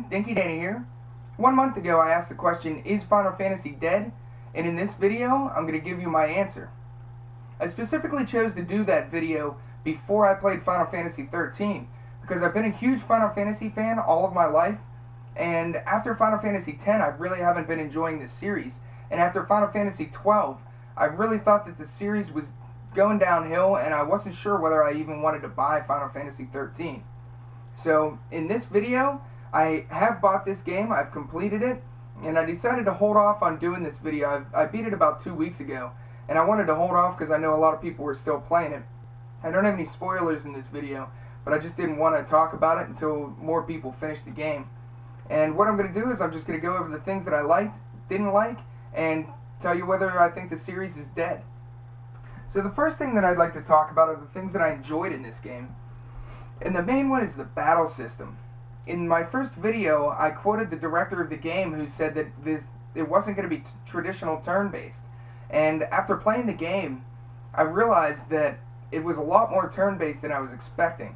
Dinky Danny here. 1 month ago I asked the question, is Final Fantasy dead? And in this video, I'm going to give you my answer. I specifically chose to do that video before I played Final Fantasy XIII, because I've been a huge Final Fantasy fan all of my life, and after Final Fantasy X, I really haven't been enjoying this series, and after Final Fantasy XII, I really thought that the series was going downhill, and I wasn't sure whether I even wanted to buy Final Fantasy XIII. So, in this video, I have bought this game, I've completed it, and I decided to hold off on doing this video. I beat it about 2 weeks ago, and I wanted to hold off because I know a lot of people were still playing it. I don't have any spoilers in this video, but I just didn't want to talk about it until more people finish the game. And what I'm going to do is I'm just going to go over the things that I liked, didn't like, and tell you whether I think the series is dead. So the first thing that I'd like to talk about are the things that I enjoyed in this game. And the main one is the battle system. In my first video, I quoted the director of the game who said that it wasn't going to be traditional turn-based. And after playing the game, I realized that it was a lot more turn-based than I was expecting.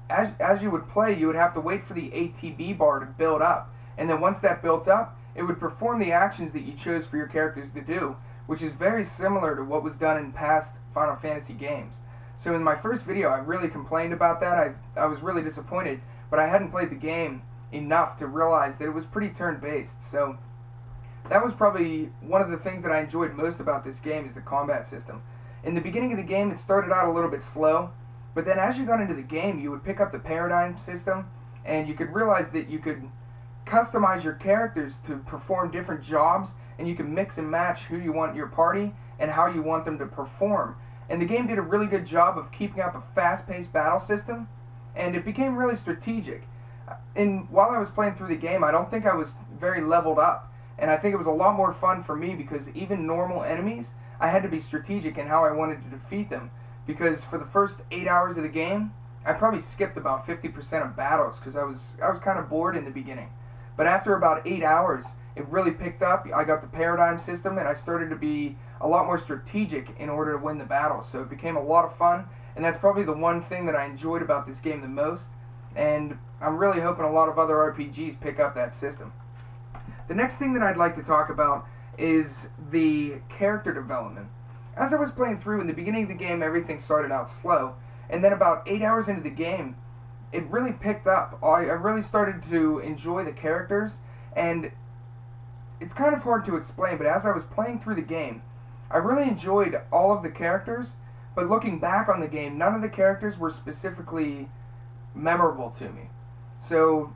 As you would play, you would have to wait for the ATB bar to build up. And then once that built up, it would perform the actions that you chose for your characters to do, which is very similar to what was done in past Final Fantasy games. So in my first video, I really complained about that. I was really disappointed, but I hadn't played the game enough to realize that it was pretty turn-based. So that was probably one of the things that I enjoyed most about this game, is the combat system. In the beginning of the game, it started out a little bit slow, but then as you got into the game, you would pick up the paradigm system, and you could realize that you could customize your characters to perform different jobs, and you can mix and match who you want in your party and how you want them to perform. And the game did a really good job of keeping up a fast-paced battle system, and it became really strategic. And while I was playing through the game, I don't think I was very leveled up, and I think it was a lot more fun for me because even normal enemies, I had to be strategic in how I wanted to defeat them, because for the first 8 hours of the game, I probably skipped about 50% of battles because I was kind of bored in the beginning. But after about 8 hours, it really picked up. I got the paradigm system, and I started to be a lot more strategic in order to win the battle. So it became a lot of fun, and that's probably the one thing that I enjoyed about this game the most, and I'm really hoping a lot of other RPGs pick up that system. The next thing that I'd like to talk about is the character development. As I was playing through, in the beginning of the game, everything started out slow, and then about 8 hours into the game, it really picked up. I really started to enjoy the characters, and it's kind of hard to explain, but as I was playing through the game, I really enjoyed all of the characters, but looking back on the game, none of the characters were specifically memorable to me. So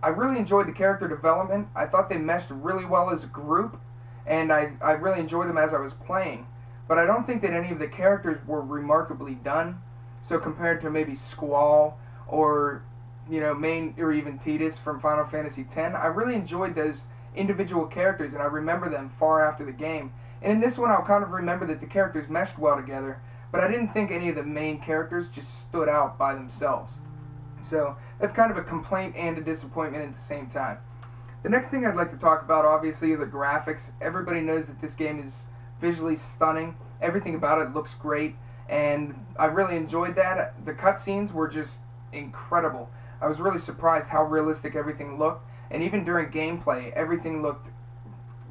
I really enjoyed the character development. I thought they meshed really well as a group, and I really enjoyed them as I was playing. But I don't think that any of the characters were remarkably done. So compared to maybe Squall or or even Tidus from Final Fantasy X, I really enjoyed those individual characters, and I remember them far after the game. And in this one, I'll kind of remember that the characters meshed well together, but I didn't think any of the main characters just stood out by themselves. So that's kind of a complaint and a disappointment at the same time. The next thing I'd like to talk about, obviously, are the graphics. Everybody knows that this game is visually stunning. Everything about it looks great, and I really enjoyed that. The cutscenes were just incredible. I was really surprised how realistic everything looked, and even during gameplay, everything looked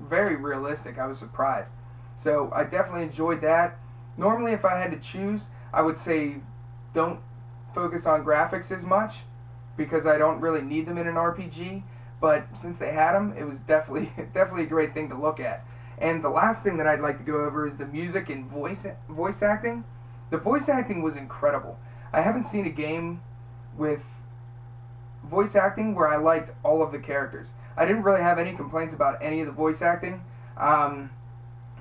very realistic. I was surprised. So I definitely enjoyed that. Normally, if I had to choose, I would say don't focus on graphics as much, because I don't really need them in an RPG. But since they had them, it was definitely a great thing to look at. And the last thing that I'd like to go over is the music and voice acting. The voice acting was incredible. I haven't seen a game with voice acting where I liked all of the characters. I didn't really have any complaints about any of the voice acting.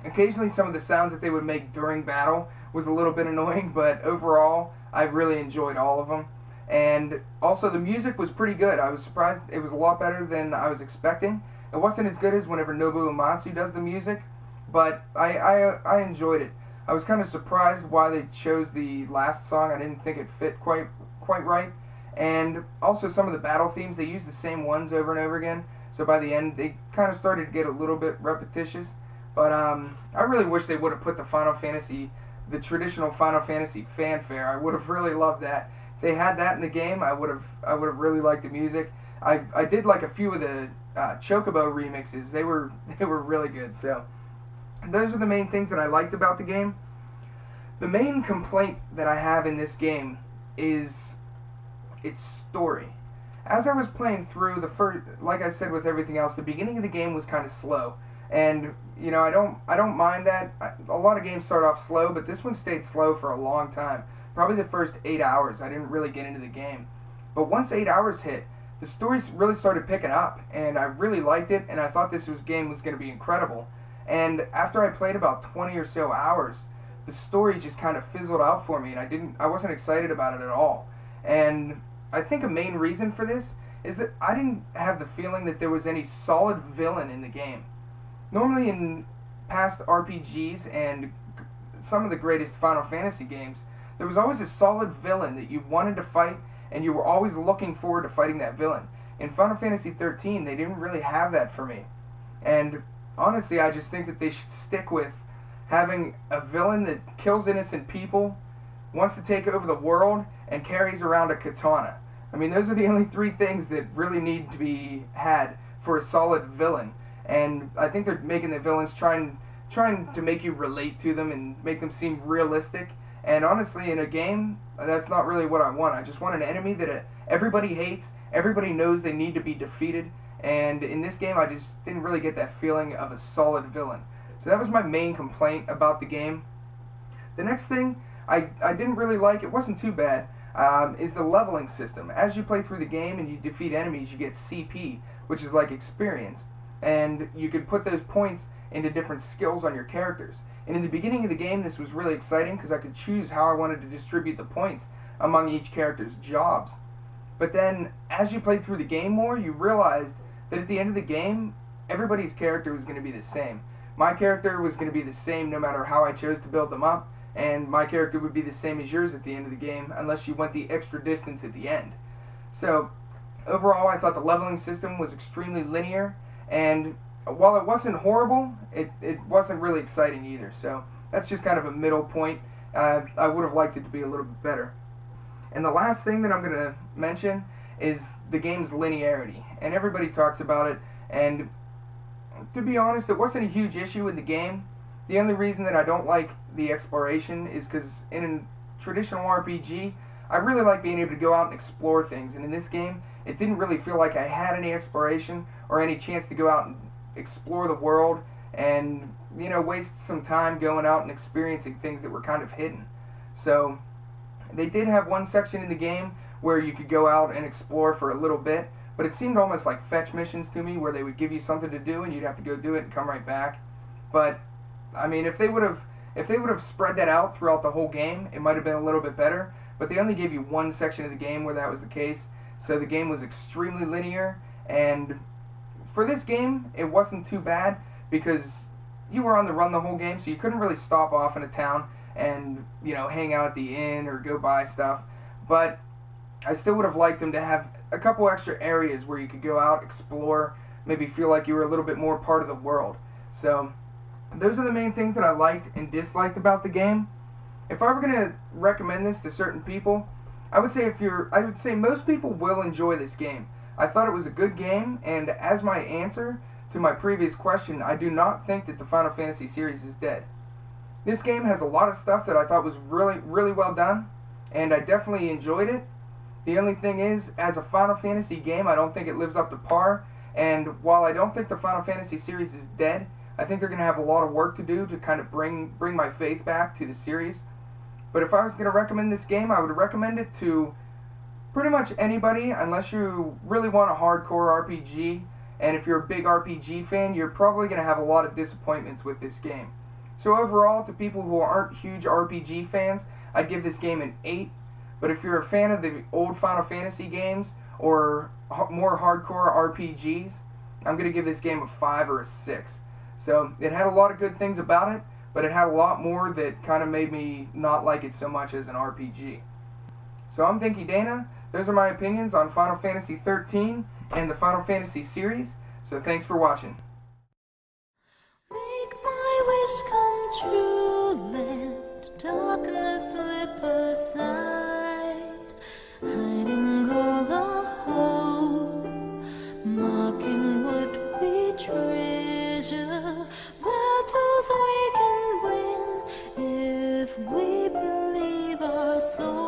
Occasionally some of the sounds that they would make during battle was a little bit annoying, but overall I really enjoyed all of them. And also the music was pretty good. I was surprised. It was a lot better than I was expecting. It wasn't as good as whenever Nobuo Uematsu does the music, but I enjoyed it. I was kind of surprised why they chose the last song. I didn't think it fit quite right. And also some of the battle themes, they used the same ones over and over again. So by the end, they kind of started to get a little bit repetitious. But I really wish they would have put the traditional Final Fantasy fanfare. I would have really loved that. If they had that in the game, I would have really liked the music. I did like a few of the Chocobo remixes. They were really good. So those are the main things that I liked about the game. The main complaint that I have in this game is its story. As I was playing through the first, like I said with everything else, the beginning of the game was kind of slow, and you know, I don't mind that. A lot of games start off slow, but this one stayed slow for a long time. Probably the first 8 hours, I didn't really get into the game. But once 8 hours hit, the story really started picking up, and I really liked it, and I thought this game was going to be incredible. And after I played about 20 or so hours, the story just kind of fizzled out for me, and I wasn't excited about it at all. And I think a main reason for this is that I didn't have the feeling that there was any solid villain in the game. Normally in past RPGs and some of the greatest Final Fantasy games, there was always a solid villain that you wanted to fight, and you were always looking forward to fighting that villain. In Final Fantasy XIII, they didn't really have that for me. And honestly, I just think that they should stick with having a villain that kills innocent people, wants to take over the world, and carries around a katana. I mean, those are the only three things that really need to be had for a solid villain. And I think they're making the villains trying to make you relate to them and make them seem realistic. And honestly, in a game, that's not really what I want. I just want an enemy that everybody hates, everybody knows they need to be defeated. And in this game, I just didn't really get that feeling of a solid villain. So that was my main complaint about the game. The next thing I didn't really like, it wasn't too bad, is the leveling system. As you play through the game and you defeat enemies, you get CP, which is like experience. And you can put those points into different skills on your characters. And in the beginning of the game, this was really exciting because I could choose how I wanted to distribute the points among each character's jobs. But then, as you played through the game more, you realized that at the end of the game, everybody's character was going to be the same. My character was going to be the same no matter how I chose to build them up, and my character would be the same as yours at the end of the game, unless you went the extra distance at the end. So, overall, I thought the leveling system was extremely linear, and while it wasn't horrible, it wasn't really exciting either. So, that's just kind of a middle point. I would have liked it to be a little bit better. And the last thing that I'm going to mention is the game's linearity. And everybody talks about it, and to be honest, it wasn't a huge issue in the game. The only reason that I don't like the exploration is because in a traditional RPG, I really like being able to go out and explore things. And in this game, it didn't really feel like I had any exploration or any chance to go out and explore the world and, you know, waste some time going out and experiencing things that were kind of hidden. So they did have one section in the game where you could go out and explore for a little bit, but it seemed almost like fetch missions to me, where they would give you something to do and you'd have to go do it and come right back. But I mean, if they would have spread that out throughout the whole game, it might have been a little bit better. But they only gave you one section of the game where that was the case, so the game was extremely linear. And for this game, it wasn't too bad because you were on the run the whole game, so you couldn't really stop off in a town and, you know, hang out at the inn or go buy stuff. But I still would have liked them to have a couple extra areas where you could go out, explore, maybe feel like you were a little bit more part of the world. So those are the main things that I liked and disliked about the game. If I were going to recommend this to certain people, I would say most people will enjoy this game. I thought it was a good game, and as my answer to my previous question, I do not think that the Final Fantasy series is dead. This game has a lot of stuff that I thought was really, really well done, and I definitely enjoyed it. The only thing is, as a Final Fantasy game, I don't think it lives up to par, and while I don't think the Final Fantasy series is dead, I think they're going to have a lot of work to do to kind of bring my faith back to the series. But if I was going to recommend this game, I would recommend it to pretty much anybody, unless you really want a hardcore RPG. And if you're a big RPG fan, you're probably going to have a lot of disappointments with this game. So overall, to people who aren't huge RPG fans, I'd give this game an 8. But if you're a fan of the old Final Fantasy games or more hardcore RPGs, I'm going to give this game a 5 or a 6. So it had a lot of good things about it, but it had a lot more that kind of made me not like it so much as an RPG. So I'm Dinky Dana. Those are my opinions on Final Fantasy XIII and the Final Fantasy series. So thanks for watching. Make my wish come true, let darkness slip aside, hiding all the hope if we believe our souls.